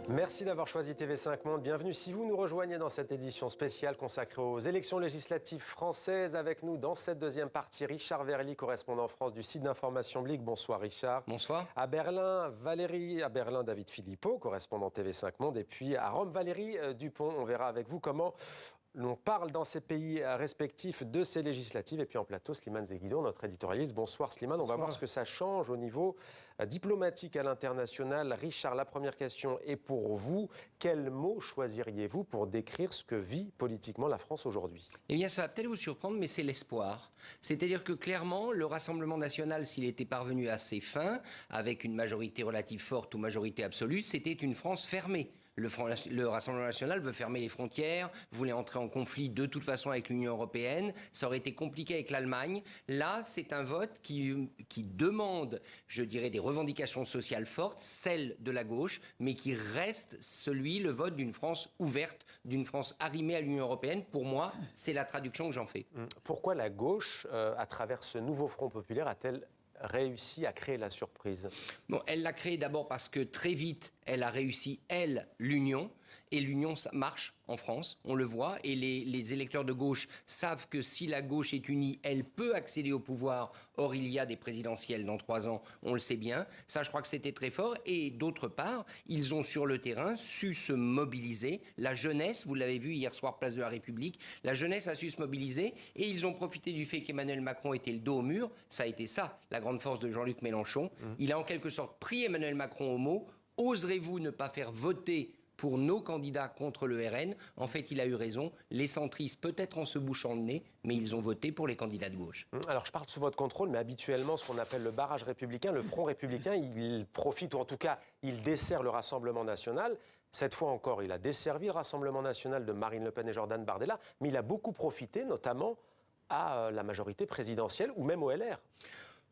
Merci d'avoir choisi TV5 Monde. Bienvenue si vous nous rejoignez dans cette édition spéciale consacrée aux élections législatives françaises. Avec nous dans cette deuxième partie, Richard Verly, correspondant France du site d'information Blick. Bonsoir Richard. Bonsoir. À Berlin, David Philippot, correspondant TV5 Monde. Et puis à Rome, Valérie Dupont. On verra avec vous comment l'on parle dans ces pays respectifs de ces législatives. Et puis en plateau, Slimane Zeguido, notre éditorialiste. Bonsoir Slimane. On va voir ce que ça change au niveau diplomatique à l'international. Richard, la première question est pour vous. Quel mot choisiriez-vous pour décrire ce que vit politiquement la France aujourd'hui? Eh bien, ça va peut-être vous surprendre, mais c'est l'espoir. C'est-à-dire que clairement, le Rassemblement national, s'il était parvenu à ses fins, avec une majorité relative forte ou majorité absolue, c'était une France fermée. Le Rassemblement national veut fermer les frontières, voulait entrer en conflit de toute façon avec l'Union européenne. Ça aurait été compliqué avec l'Allemagne. Là, c'est un vote qui demande, je dirais, des revendications sociales fortes, celles de la gauche, mais qui reste le vote d'une France ouverte, d'une France arrimée à l'Union européenne. Pour moi, c'est la traduction que j'en fais. Pourquoi la gauche, à travers ce nouveau Front populaire, a-t-elle réussi à créer la surprise? Bon, elle l'a créé d'abord parce que très vite, elle a réussi, l'union. Et l'union, ça marche en France, on le voit. Et les électeurs de gauche savent que si la gauche est unie, elle peut accéder au pouvoir. Or, il y a des présidentielles dans 3 ans, on le sait bien. Ça, je crois que c'était très fort. Et d'autre part, ils ont sur le terrain su se mobiliser. La jeunesse, vous l'avez vu hier soir, place de la République, la jeunesse a su se mobiliser. Et ils ont profité du fait qu'Emmanuel Macron était le dos au mur. Ça a été ça, la grande force de Jean-Luc Mélenchon. Il a en quelque sorte pris Emmanuel Macron au mot. Oserez-vous ne pas faire voter pour nos candidats contre le RN? En fait, il a eu raison. Les centristes, peut-être en se bouchant le nez, mais ils ont voté pour les candidats de gauche. Alors, je parle sous votre contrôle, mais habituellement, ce qu'on appelle le barrage républicain, le Front républicain, il profite, ou en tout cas, il dessert le Rassemblement national. Cette fois encore, il a desservi le Rassemblement national de Marine Le Pen et Jordan Bardella, mais il a beaucoup profité, notamment, à la majorité présidentielle ou même au LR.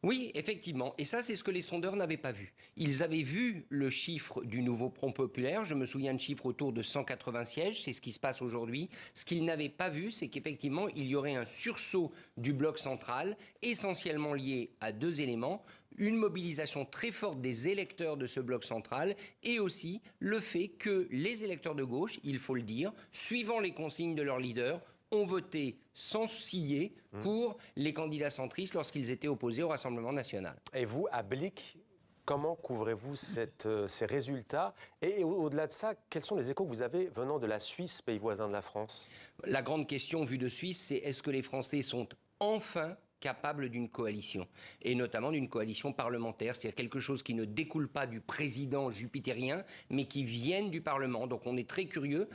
Oui, effectivement. Et ça, c'est ce que les sondeurs n'avaient pas vu. Ils avaient vu le chiffre du nouveau Front populaire. Je me souviens de chiffre autour de 180 sièges. C'est ce qui se passe aujourd'hui. Ce qu'ils n'avaient pas vu, c'est qu'effectivement, il y aurait un sursaut du bloc central, essentiellement lié à 2 éléments. Une mobilisation très forte des électeurs de ce bloc central et aussi le fait que les électeurs de gauche, il faut le dire, suivant les consignes de leur leader, ont voté sans scier pour les candidats centristes lorsqu'ils étaient opposés au Rassemblement national. Et vous, à Blick, comment couvrez-vous ces résultats? Et au-delà de ça, quels sont les échos que vous avez venant de la Suisse, pays voisin de la France? La grande question vue de Suisse, c'est est-ce que les Français sont enfin capable d'une coalition, et notamment d'une coalition parlementaire, c'est-à-dire quelque chose qui ne découle pas du président jupitérien, mais qui vienne du Parlement. Donc on est très curieux.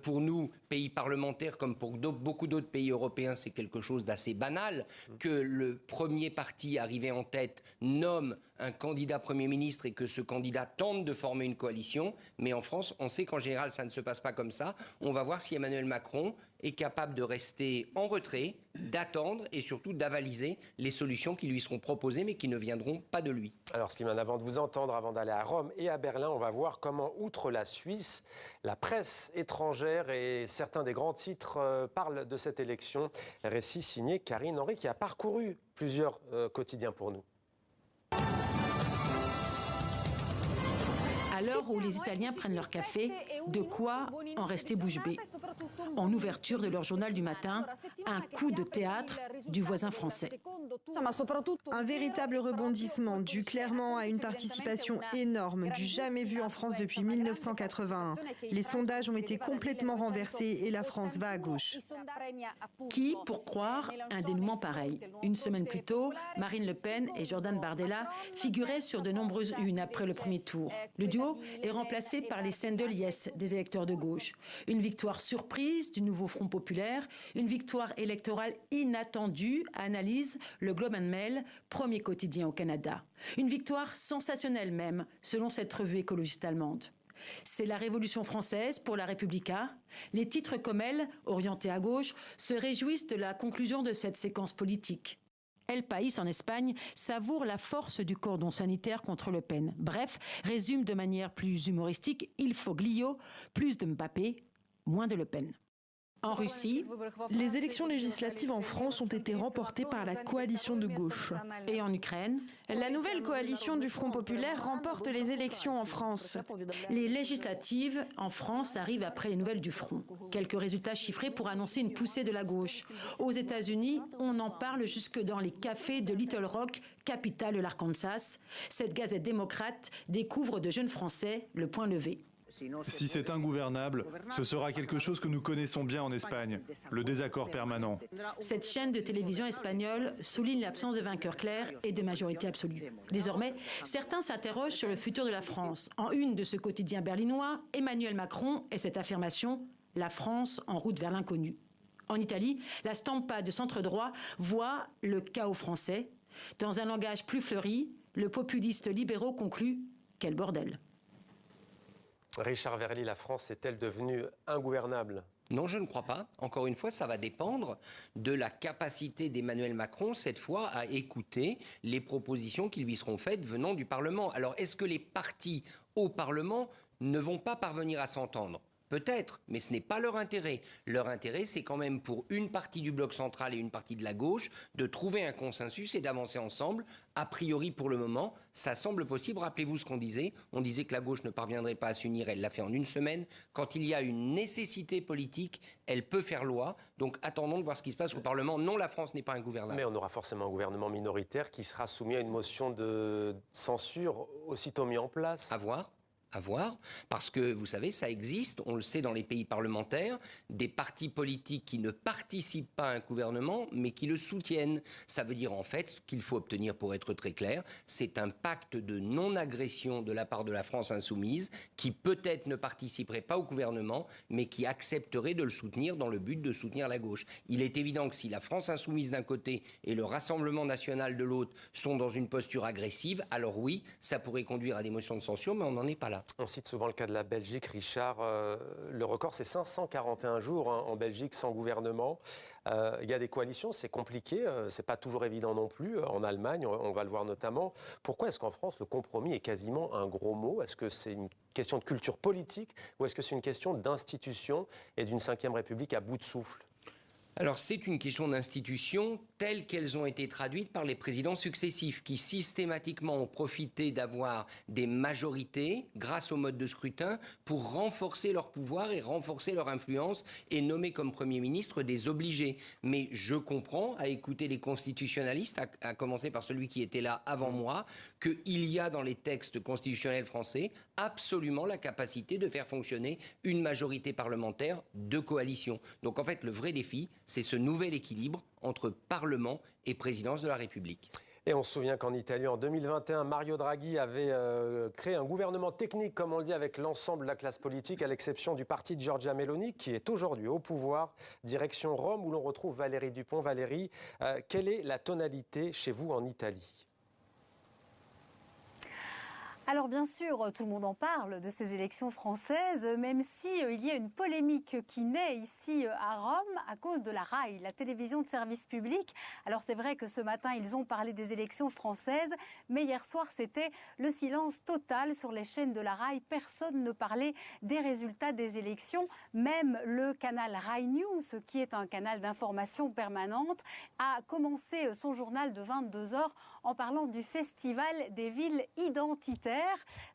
Pour nous, pays parlementaires, comme pour beaucoup d'autres pays européens, c'est quelque chose d'assez banal, que le premier parti arrivé en tête nomme un candidat Premier ministre et que ce candidat tente de former une coalition. Mais en France, on sait qu'en général, ça ne se passe pas comme ça. On va voir si Emmanuel Macron est capable de rester en retrait, d'attendre et surtout d'avaliser les solutions qui lui seront proposées mais qui ne viendront pas de lui. Alors Slimane, avant de vous entendre, avant d'aller à Rome et à Berlin, on va voir comment, outre la Suisse, la presse étrangère et certains des grands titres parlent de cette élection. Récit signé Karine Henry qui a parcouru plusieurs quotidiens pour nous. À l'heure où les Italiens prennent leur café, de quoi en rester bouche bée. En ouverture de leur journal du matin, un coup de théâtre du voisin français. Un véritable rebondissement dû clairement à une participation énorme, du jamais vu en France depuis 1981. Les sondages ont été complètement renversés et la France va à gauche. Qui pour croire un dénouement pareil? Une semaine plus tôt, Marine Le Pen et Jordan Bardella figuraient sur de nombreuses unes après le premier tour. Le duo est remplacé par les Sendel Yes des électeurs de gauche. Une victoire surprise du nouveau Front populaire, une victoire électorale inattendue, analyse le Globe and Mail, premier quotidien au Canada. Une victoire sensationnelle même, selon cette revue écologiste allemande. C'est la Révolution française pour la Repubblica. Les titres comme elle, orientés à gauche, se réjouissent de la conclusion de cette séquence politique. El País en Espagne savoure la force du cordon sanitaire contre Le Pen. Bref, résume de manière plus humoristique, il faut Glio, plus de Mbappé, moins de Le Pen. En Russie, les élections législatives en France ont été remportées par la coalition de gauche. Et en Ukraine, la nouvelle coalition du Front populaire remporte les élections en France. les législatives en France arrivent après les nouvelles du Front. Quelques résultats chiffrés pour annoncer une poussée de la gauche. Aux États-Unis, on en parle jusque dans les cafés de Little Rock, capitale de l'Arkansas. Cette gazette démocrate découvre de jeunes Français le point levé. Si c'est ingouvernable, ce sera quelque chose que nous connaissons bien en Espagne, le désaccord permanent. Cette chaîne de télévision espagnole souligne l'absence de vainqueur clair et de majorité absolue. Désormais, certains s'interrogent sur le futur de la France. En une de ce quotidien berlinois, Emmanuel Macron et cette affirmation « La France en route vers l'inconnu ». En Italie, la Stampa de centre-droit voit le chaos français. Dans un langage plus fleuri, le populiste libéraux conclut « Quel bordel !» Richard Verly, la France est-elle devenue ingouvernable ? Non, je ne crois pas. Encore une fois, ça va dépendre de la capacité d'Emmanuel Macron, cette fois, à écouter les propositions qui lui seront faites venant du Parlement. Alors, est-ce que les partis au Parlement ne vont pas parvenir à s'entendre ? Peut-être, mais ce n'est pas leur intérêt. Leur intérêt, c'est quand même pour une partie du bloc central et une partie de la gauche de trouver un consensus et d'avancer ensemble. A priori, pour le moment, ça semble possible. Rappelez-vous ce qu'on disait. On disait que la gauche ne parviendrait pas à s'unir. Elle l'a fait en une semaine. Quand il y a une nécessité politique, elle peut faire loi. Donc attendons de voir ce qui se passe au Parlement. Non, la France n'est pas ingouvernable. Mais on aura forcément un gouvernement minoritaire qui sera soumis à une motion de censure aussitôt mis en place. À voir, parce que vous savez, ça existe, on le sait dans les pays parlementaires, des partis politiques qui ne participent pas à un gouvernement, mais qui le soutiennent. Ça veut dire en fait qu'il faut obtenir, pour être très clair, c'est un pacte de non-agression de la part de la France insoumise, qui peut-être ne participerait pas au gouvernement, mais qui accepterait de le soutenir dans le but de soutenir la gauche. Il est évident que si la France insoumise d'un côté et le Rassemblement national de l'autre sont dans une posture agressive, alors oui, ça pourrait conduire à des motions de censure, mais on n'en est pas là. On cite souvent le cas de la Belgique, Richard. Le record, c'est 541 jours en Belgique sans gouvernement. Il y a des coalitions, c'est compliqué, c'est pas toujours évident non plus. En Allemagne, on va le voir notamment. Pourquoi est-ce qu'en France, le compromis est quasiment un gros mot ? Est-ce que c'est une question de culture politique ou est-ce que c'est une question d'institution et d'une 5e République à bout de souffle ? Alors c'est une question d'institutions telles qu'elles ont été traduites par les présidents successifs qui systématiquement ont profité d'avoir des majorités grâce au mode de scrutin pour renforcer leur pouvoir et renforcer leur influence et nommer comme Premier ministre des obligés. Mais je comprends, à écouter les constitutionnalistes, à commencer par celui qui était là avant moi, qu'il y a dans les textes constitutionnels français absolument la capacité de faire fonctionner une majorité parlementaire de coalition. Donc en fait le vrai défi, c'est ce nouvel équilibre entre Parlement et présidence de la République. Et on se souvient qu'en Italie, en 2021, Mario Draghi avait créé un gouvernement technique, comme on le dit, avec l'ensemble de la classe politique, à l'exception du parti de Giorgia Meloni, qui est aujourd'hui au pouvoir, direction Rome, où l'on retrouve Valérie Dupont. Valérie, quelle est la tonalité chez vous en Italie ? Alors bien sûr, tout le monde en parle de ces élections françaises, même si il y a une polémique qui naît ici à Rome à cause de la RAI, la télévision de service public. Alors c'est vrai que ce matin, ils ont parlé des élections françaises, mais hier soir, c'était le silence total sur les chaînes de la RAI. Personne ne parlait des résultats des élections. Même le canal RAI News, qui est un canal d'information permanente, a commencé son journal de 22 h en parlant du festival des villes identitaires.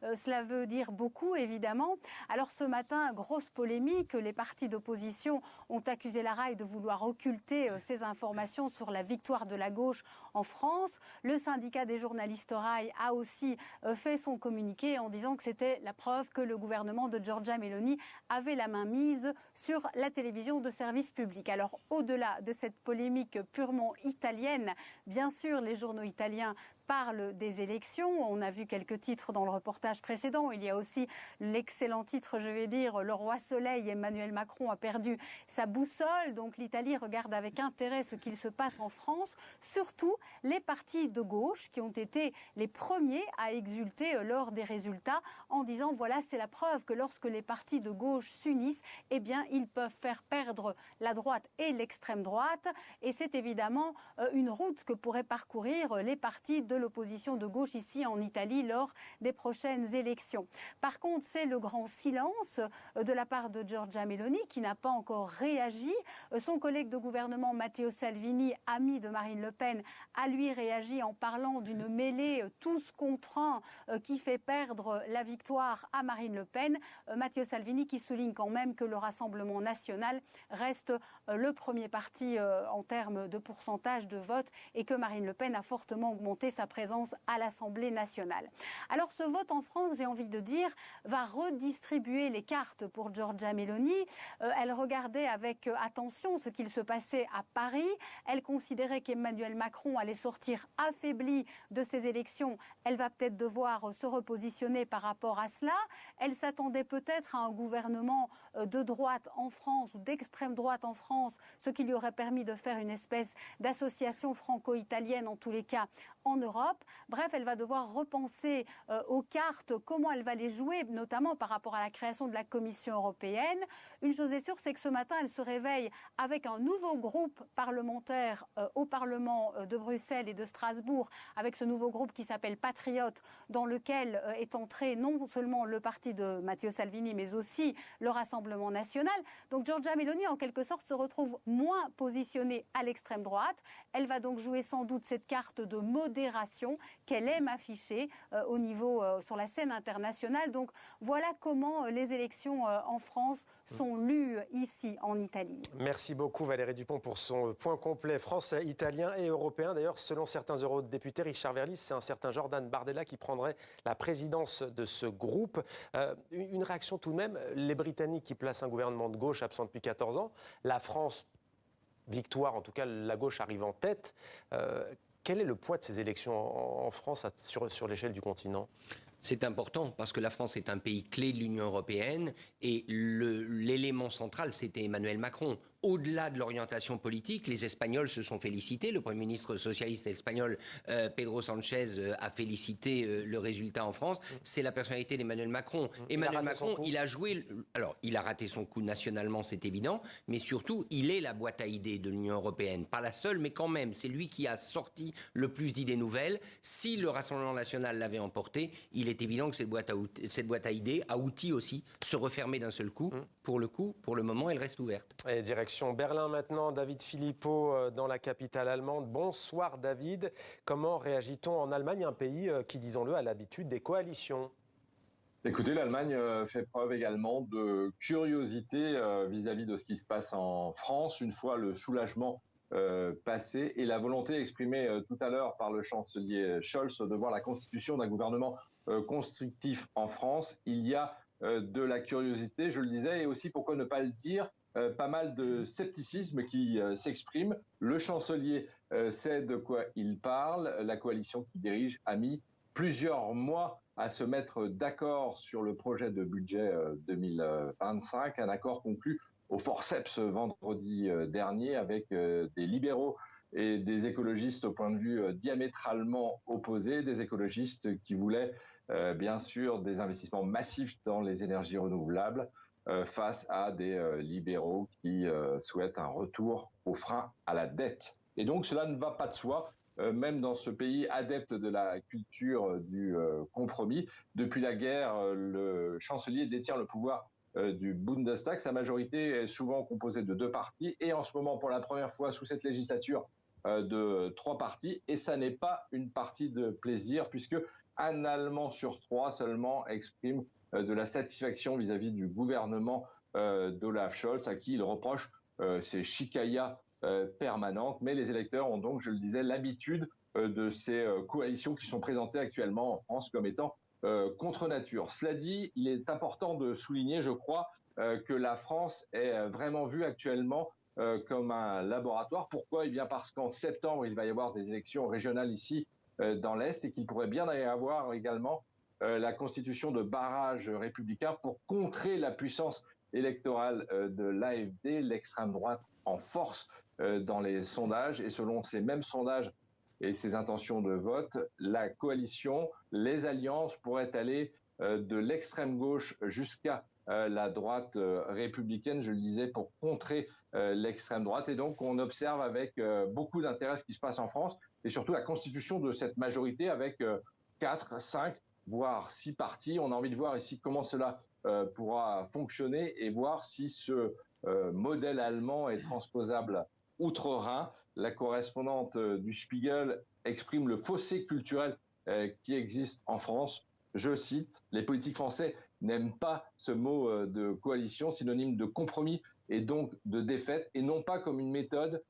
Cela veut dire beaucoup, évidemment. Alors ce matin, grosse polémique. Les partis d'opposition ont accusé la RAI de vouloir occulter ces informations sur la victoire de la gauche en France. Le syndicat des journalistes RAI a aussi fait son communiqué en disant que c'était la preuve que le gouvernement de Giorgia Meloni avait la main mise sur la télévision de service public. Alors au-delà de cette polémique purement italienne, bien sûr, les journaux italiens parle des élections. On a vu quelques titres dans le reportage précédent. Il y a aussi l'excellent titre, je vais dire, Le Roi Soleil, Emmanuel Macron a perdu sa boussole. Donc l'Italie regarde avec intérêt ce qu'il se passe en France. Surtout les partis de gauche qui ont été les premiers à exulter lors des résultats en disant voilà, c'est la preuve que lorsque les partis de gauche s'unissent, eh bien ils peuvent faire perdre la droite et l'extrême droite. Et c'est évidemment une route que pourraient parcourir les partis de l'opposition de gauche ici en Italie lors des prochaines élections. Par contre, c'est le grand silence de la part de Giorgia Meloni qui n'a pas encore réagi. Son collègue de gouvernement Matteo Salvini, ami de Marine Le Pen, a lui réagi en parlant d'une mêlée tous contre un qui fait perdre la victoire à Marine Le Pen. Matteo Salvini qui souligne quand même que le Rassemblement national reste le premier parti en termes de pourcentage de vote et que Marine Le Pen a fortement augmenté sa présence à l'Assemblée nationale. Alors ce vote en France, j'ai envie de dire, va redistribuer les cartes pour Giorgia Meloni. Elle regardait avec attention ce qu'il se passait à Paris. Elle considérait qu'Emmanuel Macron allait sortir affaibli de ces élections. Elle va peut-être devoir se repositionner par rapport à cela. Elle s'attendait peut-être à un gouvernement de droite en France ou d'extrême droite en France, ce qui lui aurait permis de faire une espèce d'association franco-italienne, en tous les cas, en Europe. Bref, elle va devoir repenser aux cartes, comment elle va les jouer, notamment par rapport à la création de la Commission européenne. Une chose est sûre, c'est que ce matin, elle se réveille avec un nouveau groupe parlementaire au Parlement de Bruxelles et de Strasbourg, avec ce nouveau groupe qui s'appelle Patriote, dans lequel est entré non seulement le parti de Matteo Salvini, mais aussi le Rassemblement national. Donc Giorgia Meloni, en quelque sorte, se retrouve moins positionnée à l'extrême droite. Elle va donc jouer sans doute cette carte de modération qu'elle aime afficher au niveau sur la scène internationale. Donc voilà comment les élections en France sont lues ici en Italie. Merci beaucoup Valérie Dupont pour son point complet français, italien et européen. D'ailleurs, selon certains eurodéputés, Richard Verlis, c'est un certain Jordan Bardella qui prendrait la présidence de ce groupe. Une réaction tout de même, les Britanniques qui placent un gouvernement de gauche absent depuis 14 ans, la France, victoire, en tout cas la gauche arrive en tête. Quel est le poids de ces élections en France sur l'échelle du continent ? C'est important parce que la France est un pays clé de l'Union européenne et l'élément central, c'était Emmanuel Macron. Au-delà de l'orientation politique, les Espagnols se sont félicités. Le Premier ministre socialiste espagnol, Pedro Sánchez, a félicité le résultat en France. C'est la personnalité d'Emmanuel Macron. Emmanuel Macron, il a joué... Alors, il a raté son coup nationalement, c'est évident, mais surtout, il est la boîte à idées de l'Union européenne. Pas la seule, mais quand même, c'est lui qui a sorti le plus d'idées nouvelles. Si le Rassemblement national l'avait emporté, il est évident que cette boîte à idées, à outils aussi, se refermait d'un seul coup. Pour le moment, elle reste ouverte. Et direction Berlin maintenant, David Philippot dans la capitale allemande. Bonsoir David. Comment réagit-on en Allemagne, un pays qui, disons-le, a l'habitude des coalitions ? Écoutez, l'Allemagne fait preuve également de curiosité vis-à-vis de ce qui se passe en France, une fois le soulagement passé et la volonté exprimée tout à l'heure par le chancelier Scholz de voir la constitution d'un gouvernement constructif en France. Il y a de la curiosité, je le disais, et aussi, pourquoi ne pas le dire, pas mal de scepticisme qui s'exprime. Le chancelier sait de quoi il parle. La coalition qu'il dirige a mis plusieurs mois à se mettre d'accord sur le projet de budget 2025, un accord conclu au forceps vendredi dernier avec des libéraux et des écologistes au point de vue diamétralement opposés, des écologistes qui voulaient bien sûr des investissements massifs dans les énergies renouvelables face à des libéraux qui souhaitent un retour au frein à la dette. Et donc cela ne va pas de soi, même dans ce pays adepte de la culture du compromis. Depuis la guerre, le chancelier détient le pouvoir du Bundestag. Sa majorité est souvent composée de 2 partis et en ce moment, pour la première fois sous cette législature, de 3 partis. Et ça n'est pas une partie de plaisir puisque un Allemand sur 3 seulement exprime de la satisfaction vis-à-vis du gouvernement d'Olaf Scholz, à qui il reproche ces chicayas permanentes. Mais les électeurs ont donc, je le disais, l'habitude de ces coalitions qui sont présentées actuellement en France comme étant contre nature. Cela dit, il est important de souligner, je crois, que la France est vraiment vue actuellement comme un laboratoire. Pourquoi ? Eh bien parce qu'en septembre, il va y avoir des élections régionales ici dans l'Est et qu'il pourrait bien y avoir également la constitution de barrages républicains pour contrer la puissance électorale de l'AfD, l'extrême droite en force dans les sondages. Et selon ces mêmes sondages et ces intentions de vote, la coalition, les alliances pourraient aller de l'extrême gauche jusqu'à la droite républicaine, je le disais, pour contrer l'extrême droite. Et donc, on observe avec beaucoup d'intérêt ce qui se passe en France et surtout la constitution de cette majorité avec 4, 5, voire 6 partis. On a envie de voir ici comment cela pourra fonctionner et voir si ce modèle allemand est transposable outre-Rhin. La correspondante du Spiegel exprime le fossé culturel qui existe en France. Je cite, « Les politiques français n'aiment pas ce mot de coalition, synonyme de compromis et donc de défaite, et non pas comme une méthode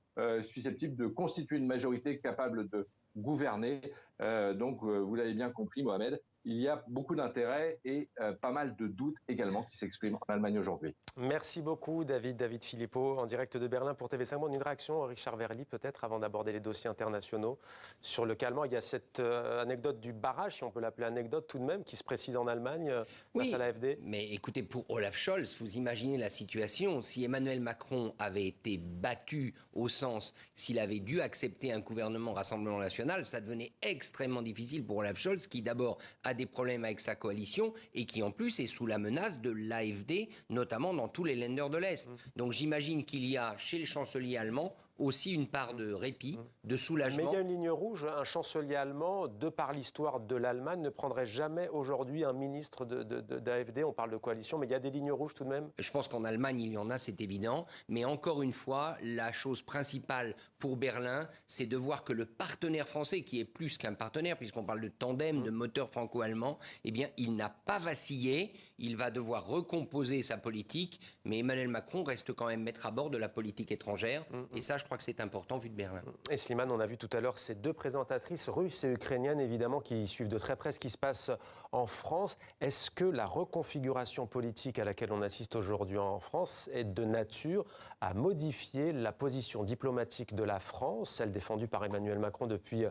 susceptible de constituer une majorité capable de gouverner. » Donc, vous l'avez bien compris, Mohamed, il y a beaucoup d'intérêt et pas mal de doutes également qui s'expriment en Allemagne aujourd'hui. Merci beaucoup, David Philippot, en direct de Berlin pour TV5 Monde. Une réaction, Richard Verly, peut-être, avant d'aborder les dossiers internationaux sur le calmant. Il y a cette anecdote du barrage, si on peut l'appeler anecdote tout de même, qui se précise en Allemagne face à l'AfD. Mais écoutez, pour Olaf Scholz, vous imaginez la situation. Si Emmanuel Macron avait été battu au sens, s'il avait dû accepter un gouvernement Rassemblement National, ça devenait extrêmement difficile pour Olaf Scholz, qui d'abord a des problèmes avec sa coalition et qui en plus est sous la menace de l'AfD, notamment dans tous les Länder de l'Est. Donc j'imagine qu'il y a chez le chancelier allemand aussi une part de répit, de soulagement. Mais il y a une ligne rouge, un chancelier allemand, de par l'histoire de l'Allemagne, ne prendrait jamais aujourd'hui un ministre d'AfD. On parle de coalition, mais il y a des lignes rouges tout de même. Je pense qu'en Allemagne, il y en a, c'est évident. Mais encore une fois, la chose principale pour Berlin, c'est de voir que le partenaire français, qui est plus qu'un partenaire, puisqu'on parle de tandem, de moteur franco-allemand, eh bien, il n'a pas vacillé. Il va devoir recomposer sa politique. Mais Emmanuel Macron reste quand même maître à bord de la politique étrangère. Et ça, je crois que c'est important vu de Berlin. Et Slimane, on a vu tout à l'heure ces deux présentatrices russes et ukrainiennes, évidemment, qui suivent de très près ce qui se passe en France. Est-ce que la reconfiguration politique à laquelle on assiste aujourd'hui en France est de nature à modifier la position diplomatique de la France, celle défendue par Emmanuel Macron depuis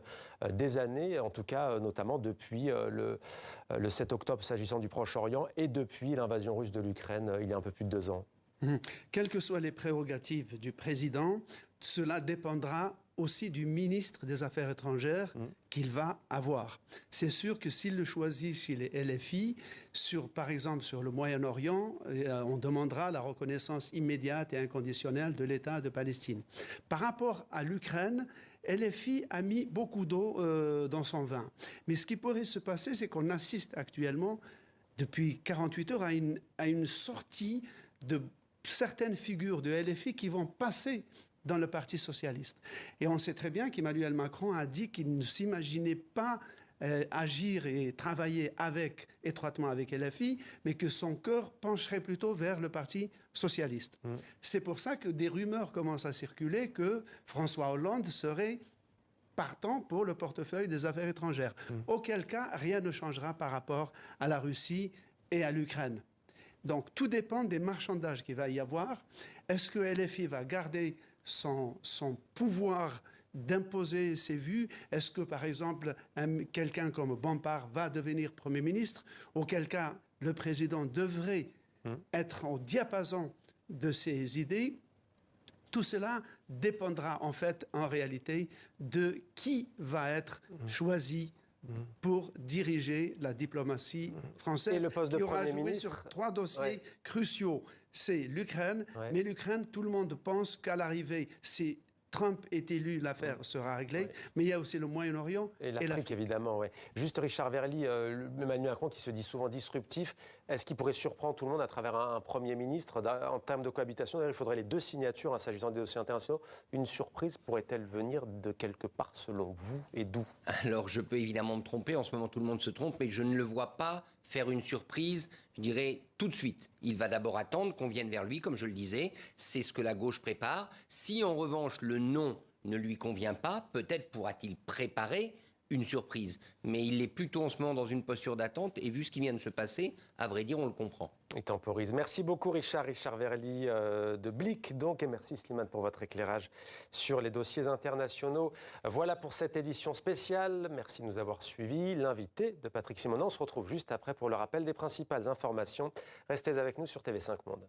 des années, en tout cas notamment depuis le 7 octobre s'agissant du Proche-Orient et depuis l'invasion russe de l'Ukraine il y a un peu plus de 2 ans? Quelles que soient les prérogatives du président, cela dépendra aussi du ministre des Affaires étrangères qu'il va avoir. C'est sûr que s'il le choisit chez les LFI, par exemple sur le Moyen-Orient, on demandera la reconnaissance immédiate et inconditionnelle de l'État de Palestine. Par rapport à l'Ukraine, LFI a mis beaucoup d'eau dans son vin. Mais ce qui pourrait se passer, c'est qu'on assiste actuellement, depuis 48 heures, à une sortie de certaines figures de LFI qui vont passer dans le Parti socialiste. Et on sait très bien qu'Emmanuel Macron a dit qu'il ne s'imaginait pas agir et travailler étroitement avec LFI, mais que son cœur pencherait plutôt vers le Parti socialiste. C'est pour ça que des rumeurs commencent à circuler que François Hollande serait partant pour le portefeuille des affaires étrangères. Auquel cas, rien ne changera par rapport à la Russie et à l'Ukraine. Donc, tout dépend des marchandages qu'il va y avoir. Est-ce que LFI va garder son pouvoir d'imposer ses vues? Est-ce que, par exemple, quelqu'un comme Bompard va devenir Premier ministre? Auquel cas, le président devrait être au diapason de ses idées. Tout cela dépendra, en fait, en réalité, de qui va être choisi pour diriger la diplomatie française. Et le poste de Premier ministre sur 3 dossiers cruciaux. C'est l'Ukraine, mais l'Ukraine, tout le monde pense qu'à l'arrivée, si Trump est élu, l'affaire sera réglée, mais il y a aussi le Moyen-Orient et l'Afrique, évidemment. Juste Richard Verly, Emmanuel Macron qui se dit souvent disruptif, est-ce qu'il pourrait surprendre tout le monde à travers un Premier ministre en termes de cohabitation? D'ailleurs, il faudrait les 2 signatures s'agissant des dossiers internationaux. Une surprise pourrait-elle venir de quelque part, selon vous, et d'où? Alors, je peux évidemment me tromper. En ce moment, tout le monde se trompe, mais je ne le vois pas faire une surprise, je dirais, tout de suite. Il va d'abord attendre qu'on vienne vers lui, comme je le disais. C'est ce que la gauche prépare. Si, en revanche, le non ne lui convient pas, peut-être pourra-t-il préparer une surprise. Mais il est plutôt en ce moment dans une posture d'attente, et vu ce qui vient de se passer, à vrai dire, on le comprend. Il temporise. Merci beaucoup Richard Verly de Blick, donc, et merci Slimane pour votre éclairage sur les dossiers internationaux. Voilà pour cette édition spéciale. Merci de nous avoir suivis. L'invité de Patrick Simonin, on se retrouve juste après pour le rappel des principales informations. Restez avec nous sur TV5 Monde.